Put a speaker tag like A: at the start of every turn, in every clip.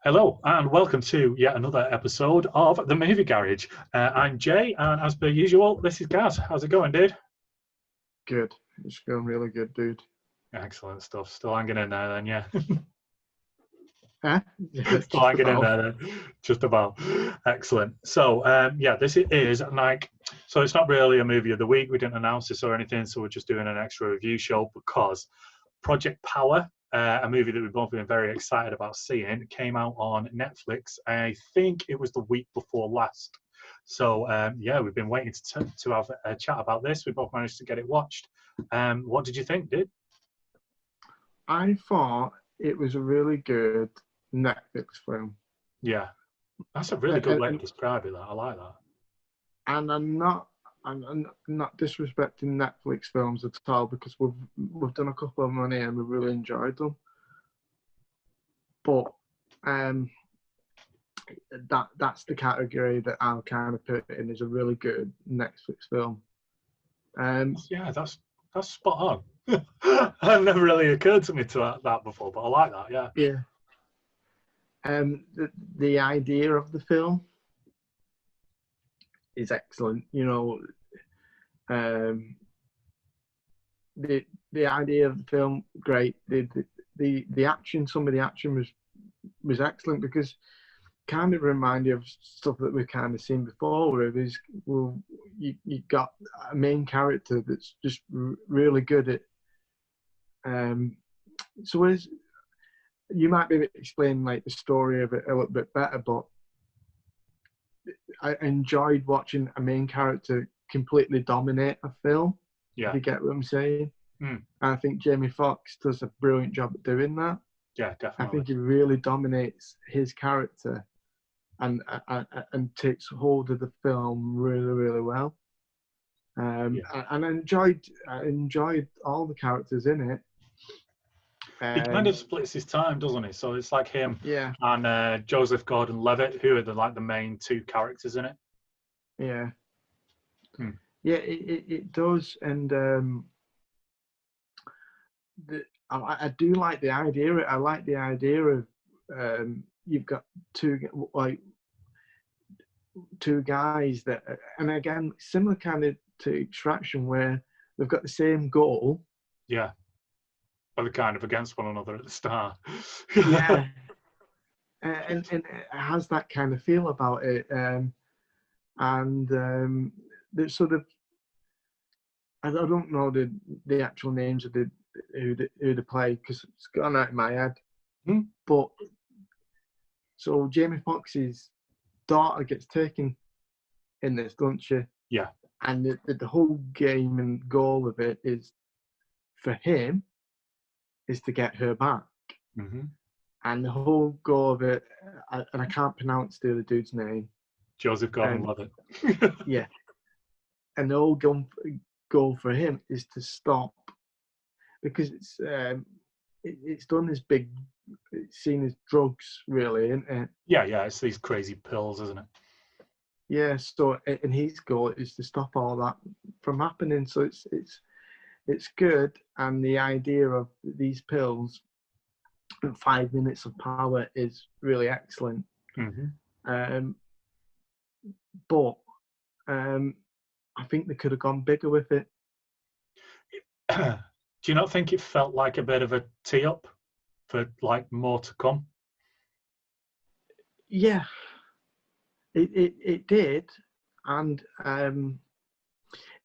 A: Hello and welcome to yet another episode of The Movie Garage. I'm Jay, and as per usual, this is Gaz. How's it going, dude?
B: Good. It's going really good, dude.
A: Excellent stuff. Still hanging in there then, yeah.
B: Huh? Yeah,
A: Still
B: just
A: hanging in
B: about.
A: there then. Just about. Excellent. So, yeah, this is like, so it's not really a movie of the week. We didn't announce this or anything, so we're just doing an extra review show because Project Power, a movie that we've both been very excited about seeing, came out on Netflix. I think it was the week before last. So yeah, we've been waiting to have a chat about this. We both managed to get it watched. What did you think, dude?
B: I thought it was a really good Netflix film.
A: Yeah, that's a really good
B: And,
A: way to
B: and,
A: describe it. That I like that.
B: and I'm not disrespecting Netflix films at all because we've done a couple of them on here and we've really enjoyed them. But that's the category that I'll kind of put in as a really good Netflix film.
A: Yeah, that's spot on. I've never really occurred to me to that before, but I like that. Yeah.
B: Yeah. The idea of the film is excellent. You know, the idea of the film, great. The action, some of the action was excellent because kind of remind you of stuff that we've kind of seen before. Where it is, well, you got a main character that's just really good at. So is you might be able to explain like the story of it a little bit better, but I enjoyed watching a main character completely dominate a film.
A: Yeah.
B: If you get what I'm saying.
A: Mm.
B: And I think Jamie Foxx does a brilliant job at doing that.
A: Yeah, definitely.
B: I think he really dominates his character and takes hold of the film really, really well. And I enjoyed all the characters in it.
A: He kind of splits his time, doesn't he? So it's like him
B: Yeah,
A: and Joseph Gordon-Levitt, who are the main two characters in it.
B: yeah,
A: Hmm.
B: yeah. It does, and I do like the idea. I like the idea of you've got two guys that, and again, similar kind of to Extraction, where they've got the same goal.
A: Yeah, but they're kind of against one another at the start.
B: Yeah, and it has that kind of feel about it, and the sort of, I don't know the actual names of who they play because it's gone out of my head. But so Jamie Foxx's daughter gets taken in this, don't she?
A: Yeah.
B: And the whole game and goal of it is for him is to get her back.
A: Mm-hmm.
B: And the whole goal of it, and I can't pronounce the other dude's name.
A: Joseph Gordon-Levitt.
B: Yeah. And the whole goal for him is to stop, because it's done as big, it's seen as drugs, really, isn't it?
A: Yeah, it's these crazy pills, isn't it?
B: Yeah, so, and his goal is to stop all that from happening. So it's good, and the idea of these pills and 5 minutes of power is really excellent.
A: Mm-hmm.
B: But I think they could have gone bigger with it.
A: Do you not think it felt like a bit of a tee up for like more to come?
B: Yeah, it did, and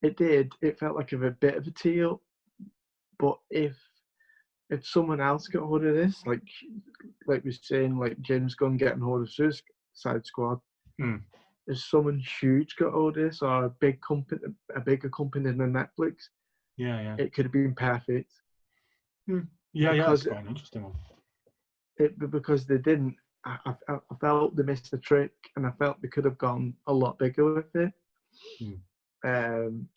B: it did. It felt like a bit of a tee up. But if someone else got hold of this, like we're saying, like James Gunn getting hold of Suicide Squad, if someone huge got hold of this, or a bigger company than Netflix, it could have been perfect.
A: Yeah, it's quite an interesting one.
B: Because they didn't. I felt they missed the trick, and I felt they could have gone a lot bigger with it.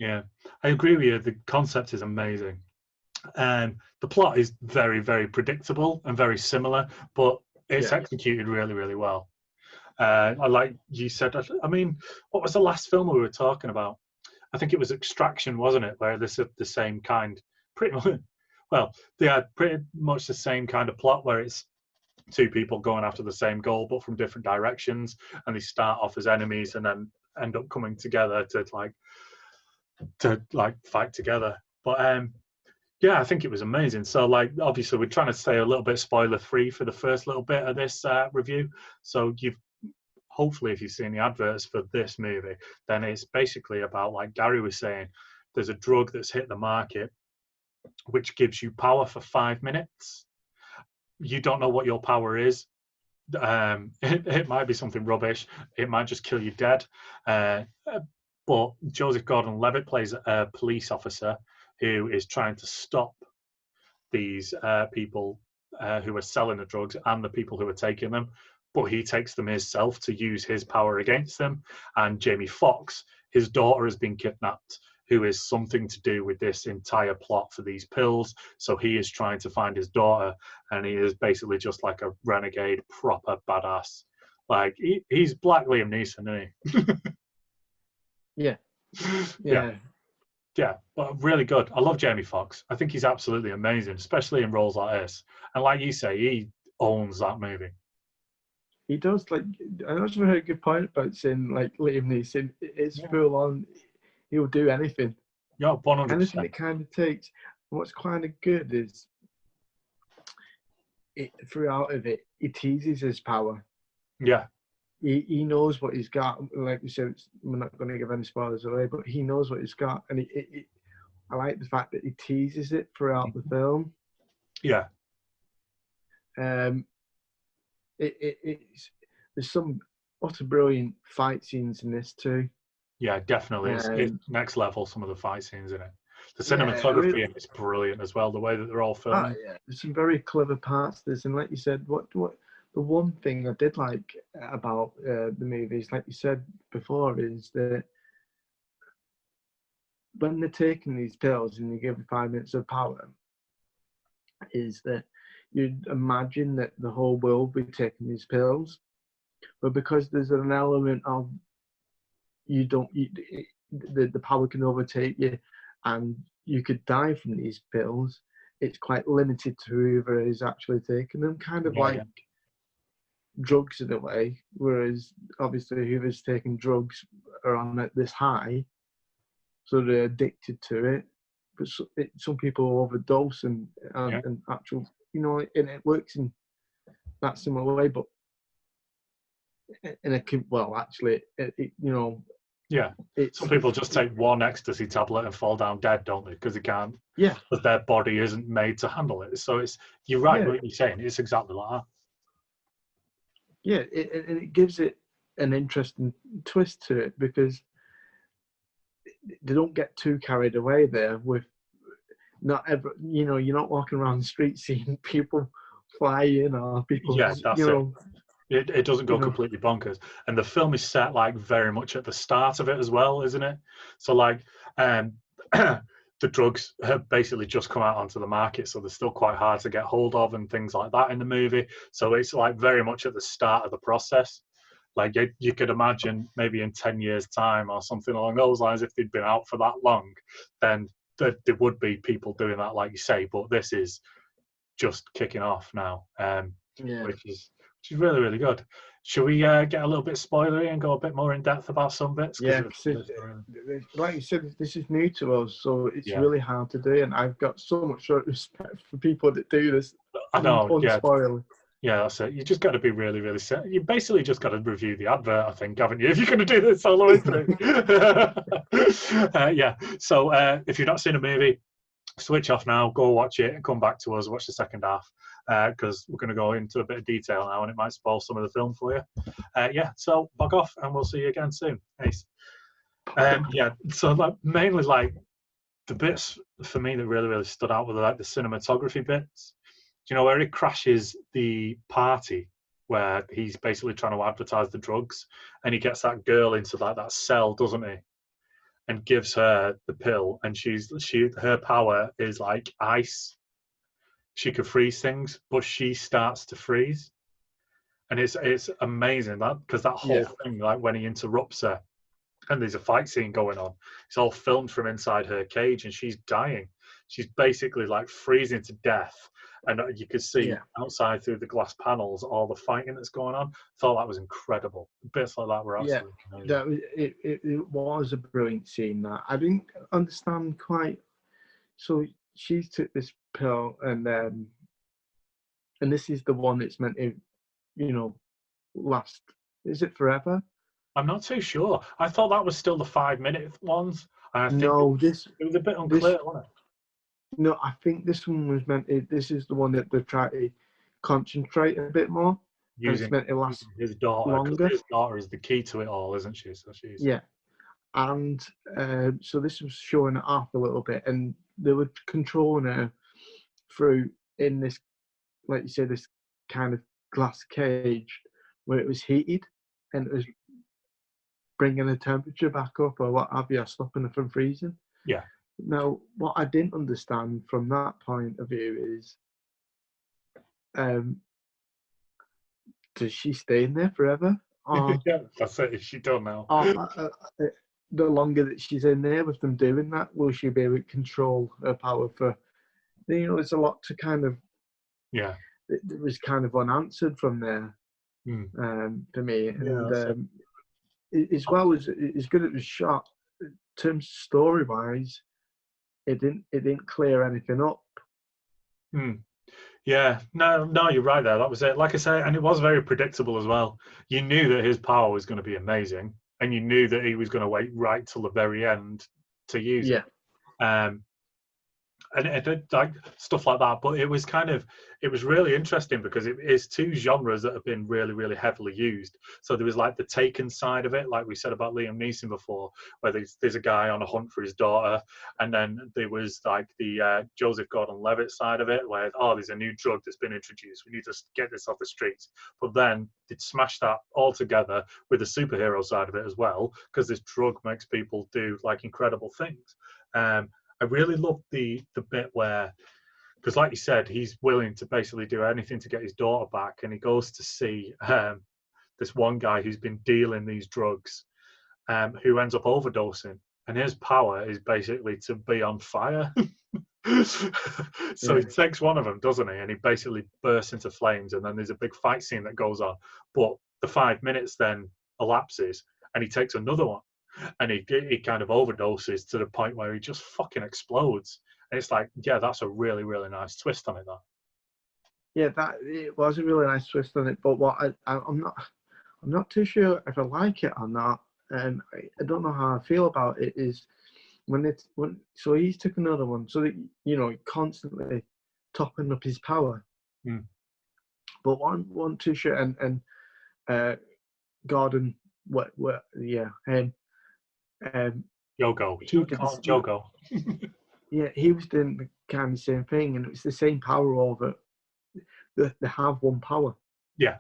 A: Yeah, I agree with you. The concept is amazing. The plot is very, very predictable and very similar, but it's executed really, really well. I like you said. I mean, what was the last film we were talking about? I think it was Extraction, wasn't it? Where this is the same kind, pretty much. Well, they had pretty much the same kind of plot, where it's two people going after the same goal but from different directions, and they start off as enemies and then end up coming together to fight together. But yeah, I think it was amazing. So like obviously we're trying to stay a little bit spoiler free for the first little bit of this review. So you've hopefully, if you've seen the adverts for this movie, then it's basically about, like Gary was saying, there's a drug that's hit the market which gives you power for 5 minutes. You don't know what your power is. It might be something rubbish. It might just kill you dead. But Joseph Gordon-Levitt plays a police officer who is trying to stop these people who are selling the drugs and the people who are taking them. But he takes them himself to use his power against them. And Jamie Foxx, his daughter has been kidnapped, who is something to do with this entire plot for these pills. So he is trying to find his daughter, and he is basically just like a renegade, proper badass. Like he's Black Liam Neeson, isn't he?
B: Yeah.
A: Yeah, but really good. I love Jamie Foxx. I think he's absolutely amazing, especially in roles like this. And like you say, he owns that movie.
B: He does. Like, I also heard a good point about saying, like, Liam Neeson, it's full on. He'll do anything.
A: Yeah, 100%.
B: Anything it kind of takes. And what's kind of good is, throughout of it, he teases his power.
A: Yeah.
B: He knows what he's got. Like we said, we're not going to give any spoilers away, but he knows what he's got, and I like the fact that he teases it throughout the film.
A: Yeah.
B: It's there's some utter brilliant fight scenes in this too.
A: Yeah, definitely. It's next level, some of the fight scenes in it. The cinematography in it's brilliant as well, the way that they're all filming.
B: Yeah. There's some very clever parts to this, and like you said, what the one thing I did like about the movies, like you said before, is that when they're taking these pills and you give them 5 minutes of power, is that you'd imagine that the whole world would be taking these pills, but because there's an element of the power can overtake you and you could die from these pills, it's quite limited to whoever is actually taking them, kind of like drugs in a way, whereas obviously whoever's taking drugs are on this high, so they're addicted to it. But some people overdose and actual, and it works in that similar way, but in a
A: some people just take one ecstasy tablet and fall down dead, don't they? Because they can't.
B: Yeah.
A: Because their body isn't made to handle it. So you're right. What you're saying, it's exactly like that.
B: Yeah, it gives it an interesting twist to it, because they don't get too carried away there with not ever. You're not walking around the street seeing people fly in or people.
A: Yeah, that's it. It doesn't go completely bonkers, and the film is set like very much at the start of it as well, isn't it? So like, the drugs have basically just come out onto the market, so they're still quite hard to get hold of and things like that in the movie. So it's like very much at the start of the process. Like you could imagine maybe in 10 years' time or something along those lines, if they'd been out for that long, then there would be people doing that, like you say. But this is just kicking off now, which is really, really good. Should we get a little bit spoilery and go a bit more in depth about some bits?
B: Yeah, like you said, this is new to us, so it's really hard to do, and I've got so much respect for people that do this.
A: I know,
B: unspoilery.
A: Yeah, that's it. You just got to be really, really set. You basically just got to review the advert, I think, haven't you? If you're going to do this all the way through. Yeah. So if you've not seen a movie, switch off now, go watch it, and come back to us, watch the second half, because we're going to go into a bit of detail now, and it might spoil some of the film for you. So bug off, and we'll see you again soon. Nice. So like, mainly like the bits for me that really, really stood out were like the cinematography bits. Where he crashes the party where he's basically trying to advertise the drugs, and he gets that girl into that cell, doesn't he? And gives her the pill, and her power is like ice. She could freeze things, but she starts to freeze, and it's amazing because that whole thing, like when he interrupts her, and there's a fight scene going on, it's all filmed from inside her cage, and she's dying. she's basically like freezing to death, and you could see
B: Yeah.
A: outside through the glass panels all the fighting that's going on. Thought that was incredible. Bits like that were
B: Yeah,
A: absolutely amazing.
B: that was it was a brilliant scene. That I didn't understand quite. So she took this pill, and this is the one that's meant to, last. Is it forever?
A: I'm not too sure. I thought that was still the 5 minute ones, and I think
B: No,
A: it was a bit
B: this
A: unclear, wasn't it?
B: no. I think this one was meant to. This is the one that they try to concentrate a bit more, and it's
A: Using
B: meant to last
A: his daughter, because
B: longer.
A: his daughter is the key to it all, isn't she? So she's
B: Yeah, and so this was showing it off a little bit, and they were controlling her through in this, like you say, this kind of glass cage where it was heated, and it was bringing the temperature back up or what have you, stopping it from freezing.
A: yeah.
B: Now, what I didn't understand from that point of view is, um, does she stay in there forever, or,
A: Yeah, that's it. Is she done now?
B: or the longer that she's in there with them doing that, will she be able to control her power for? There's a lot to kind of.
A: Yeah.
B: It was kind of unanswered from there,
A: Mm.
B: for me,
A: Yeah,
B: and
A: that's it.
B: as well as good as it was shot, in terms of story wise, it didn't clear anything up.
A: Mm. Yeah, no, you're right there. That was it. Like I say, and it was very predictable as well. You knew that his power was going to be amazing, and you knew that he was going to wait right till the very end to use it.
B: Yeah,
A: Um, and it did like stuff like that, but it was really interesting because it is two genres that have been really, really heavily used. So there was like the Taken side of it, like we said about Liam Neeson before, where there's a guy on a hunt for his daughter, and then there was like the Joseph Gordon-Levitt side of it, where there's a new drug that's been introduced, we need to get this off the streets. But then they'd smash that all together with the superhero side of it as well, because this drug makes people do like incredible things. I really love the bit where, because like you said, he's willing to basically do anything to get his daughter back, and he goes to see this one guy who's been dealing these drugs, who ends up overdosing, and his power is basically to be on fire. So
B: yeah,
A: he takes one of them, doesn't he? And he basically bursts into flames, and then there's a big fight scene that goes on. But the 5 minutes then elapses, and he takes another one, and he kind of overdoses to the point where he just fucking explodes. And it's like, yeah, that's a really, really nice twist on it. That.
B: yeah. That it was a really nice twist on it, but I'm not too sure if I like it or not, and I don't know how I feel about it. Is when so he's took another one, so that constantly topping up his power,
A: Mm.
B: but one too sure, and uh, Gordon, yeah, him,
A: Yogo.
B: he did
A: Call
B: this.
A: him Jogo.
B: Yeah, he was doing the kind of same thing, and it was the same power over. They have one power.
A: Yeah.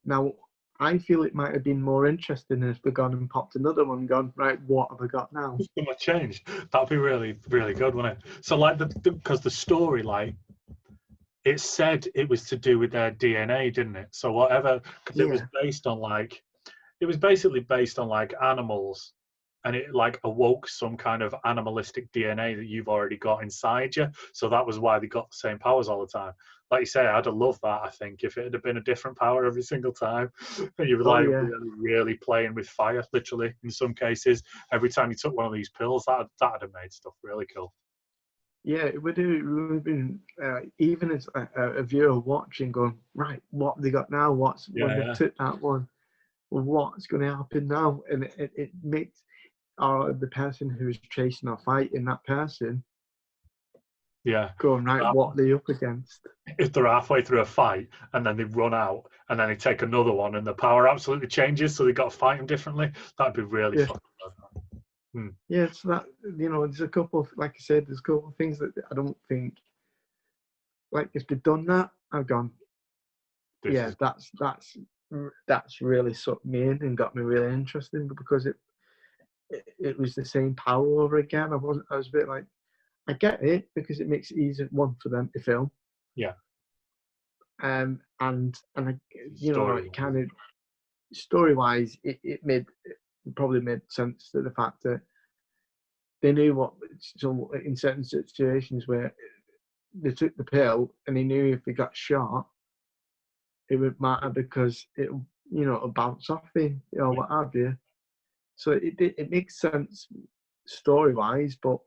B: Now, I feel it might have been more interesting if they gone and popped another one, gone, right, what have I got now?
A: Something might change. That'd be really, really good, wouldn't it? So, like, because the story, like, it said it was to do with their DNA, didn't it? So, whatever, because it was
B: Yeah,
A: based on, like, it was basically based on, like, animals, and it, like, awoke some kind of animalistic DNA that you've already got inside you. So, that was why they got the same powers all the time. Like you say, I'd have loved that, I think, if it had been a different power every single time. You were
B: oh
A: like
B: yeah.
A: really, really playing with fire, literally, in some cases. Every time you took one of these pills, that'd have made stuff really cool.
B: Yeah, it would have been, even as a viewer watching, going, right, what have they got now? What's when
A: Yeah,
B: they've
A: yeah.
B: took that one? Well, what's going to happen now? And it makes the person who's chasing or fighting that person
A: Yeah.
B: going, right, what are they up against?
A: If they're halfway through a fight and then they run out and then they take another one and the power absolutely changes, so they've got to fight them differently, that'd be really
B: Yeah.
A: fucking good. Hmm.
B: Yeah, so that, there's a couple of, like I said, there's a couple of things that I don't think, like, if they'd done that, I've gone,
A: This
B: yeah,
A: is
B: that's really sucked me in and got me really interested, because it was the same power over again. I was a bit like, I get it, because it makes it easier, one, for them to film,
A: yeah.
B: and I,
A: Story.
B: it kind of, story wise, it probably made sense to the fact that they knew what. So in certain situations where they took the pill, and they knew if they got shot, it would matter because it'll it'll bounce off you or what have you. So it makes sense story wise, but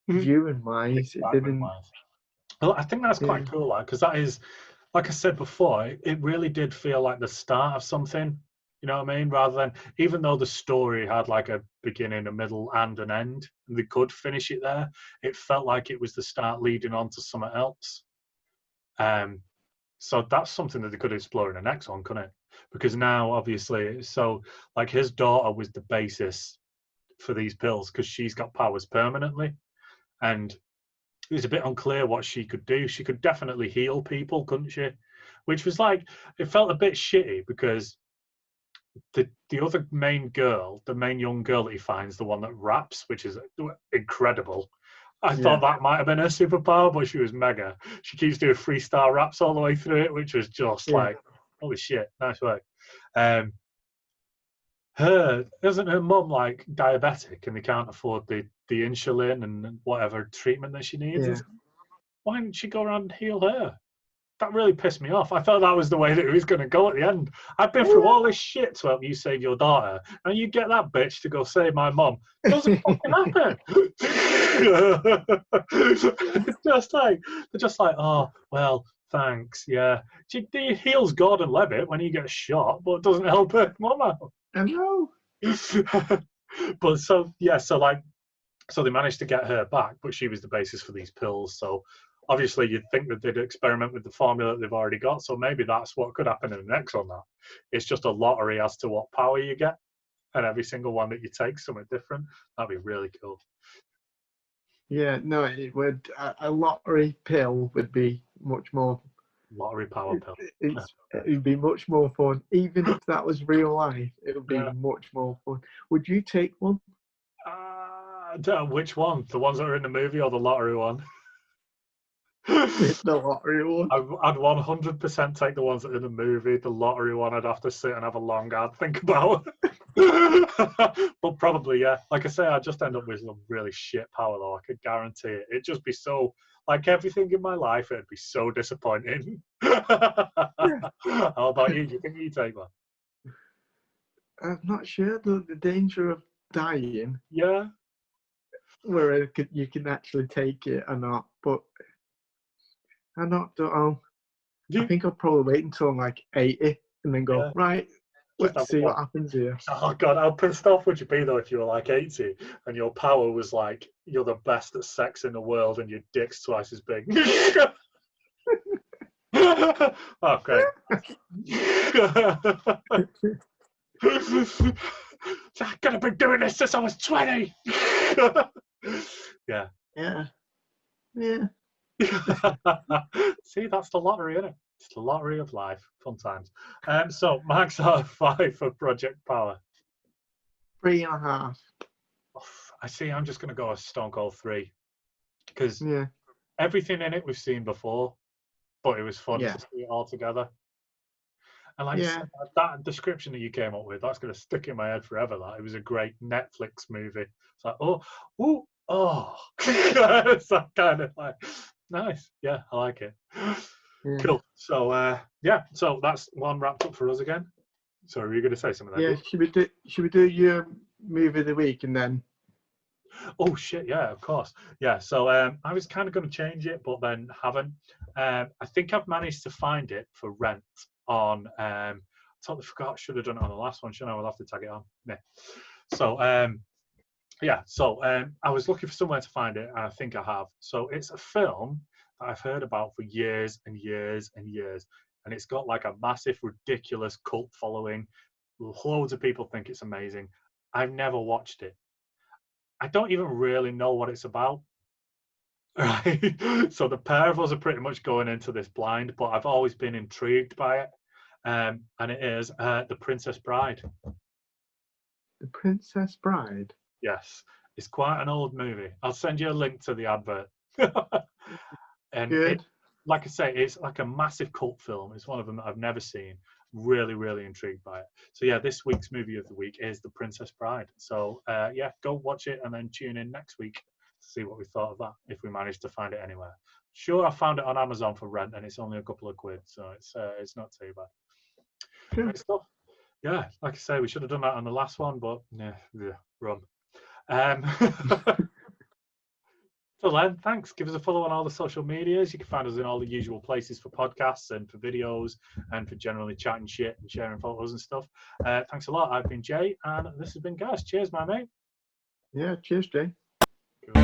B: viewing wise, it didn't.
A: Well, I think that's
B: Yeah,
A: quite cool, like, because that is, like I said before, it really did feel like the start of something. You know what I mean? Rather than, even though the story had like a beginning, a middle, and an end, and they could finish it there, it felt like it was the start leading on to something else. So that's something that they could explore in the next one, couldn't it? Because now, obviously, so like his daughter was the basis for these pills because she's got powers permanently, and it was a bit unclear what she could do. She could definitely heal people, couldn't she? Which was like, it felt a bit shitty because the other main girl, the main young girl that he finds, the one that raps, which is incredible. I thought that might have been her superpower, but she was mega. She keeps doing freestyle raps all the way through it, which was just like, holy shit, nice work. Isn't her mum like diabetic and they can't afford the insulin and whatever treatment that she needs?
B: yeah,
A: Why didn't she go around and heal her? That really pissed me off. I thought that was the way that it was going to go at the end. I've been through all this shit to help you save your daughter, and you get that bitch to go save my mum. It doesn't fucking happen. They're just like, oh well, thanks, yeah. She heals Gordon Levitt when he gets shot, but it doesn't help her mum out.
B: I know.
A: But so they managed to get her back, but she was the basis for these pills. So obviously you'd think that they'd experiment with the formula that they've already got. So maybe that's what could happen in the next one now. It's just a lottery as to what power you get, and every single one that you take something different. That'd be really cool.
B: Yeah, no, it would. A lottery pill would be much more.
A: Lottery power pill.
B: It would be much more fun. Even if that was real life, it would be much more fun. Would you take one?
A: Which one? The ones that are in the movie or the lottery one?
B: The lottery one.
A: I'd 100% take the ones that are in the movie. The lottery one, I'd have to sit and have a long hard think about. But probably, yeah. Like I say, I'd just end up with some really shit power, though. I could guarantee it. It'd just be so, like everything in my life, it'd be so disappointing. How about you? Do you think you take one?
B: I'm not sure, though, the danger of dying.
A: Yeah.
B: Where you can actually take it or not, but I don't know. I think I'll probably wait until I'm like 80 and then go, right, let's see what happens here.
A: Oh God, how pissed off would you be though if you were like 80 and your power was like, you're the best at sex in the world and your dick's twice as big? Oh, great. I'm gonna be doing this since I was 20. Yeah. See, that's the lottery, isn't it? It's the lottery of life. Fun times. So Mark's out of 5 for Project Power.
B: 3.5.
A: I see. I'm just gonna go a stone cold 3 because everything in it we've seen before, but it was fun to see it all together. And like that description that you came up with, that's going to stick in my head forever. That it was a great Netflix movie. It's like, oh, it's that kind of like nice. Yeah, I like it. Cool. So so that's one wrapped up for us again. Sorry, were you going to say something?
B: Yeah, should we do your movie of the week and then?
A: Oh shit! Yeah, of course. Yeah. So I was kind of going to change it, but then haven't. I think I've managed to find it for rent on. Totally forgot. Should have done it on the last one. Shouldn't I? We'll have to tag it on. Yeah. So I was looking for somewhere to find it, and I think I have. So it's a film that I've heard about for years and years and years, and it's got like a massive, ridiculous cult following. Loads of people think it's amazing. I've never watched it. I don't even really know what it's about. Right. So the pair of us are pretty much going into this blind, but I've always been intrigued by it. And it is The Princess Bride.
B: The Princess Bride?
A: Yes. It's quite an old movie. I'll send you a link to the advert. And
B: good.
A: Like I say, it's like a massive cult film. It's one of them that I've never seen. really, really intrigued by it. So yeah, this week's movie of the week is The Princess Bride. So yeah, go watch it and then tune in next week to see what we thought of that, if we manage to find it anywhere. Sure, I found it on Amazon for rent and it's only a couple of quid, so it's not too bad.
B: Cool.
A: Great stuff. Yeah, like I say, we should have done that on the last one, but yeah, rum. So then, thanks. Give us a follow on all the social medias. You can find us in all the usual places for podcasts and for videos and for generally chatting shit and sharing photos and stuff. Thanks a lot. I've been Jay, and this has been Gaz. Cheers, my mate.
B: Yeah, cheers, Jay.
A: Cool.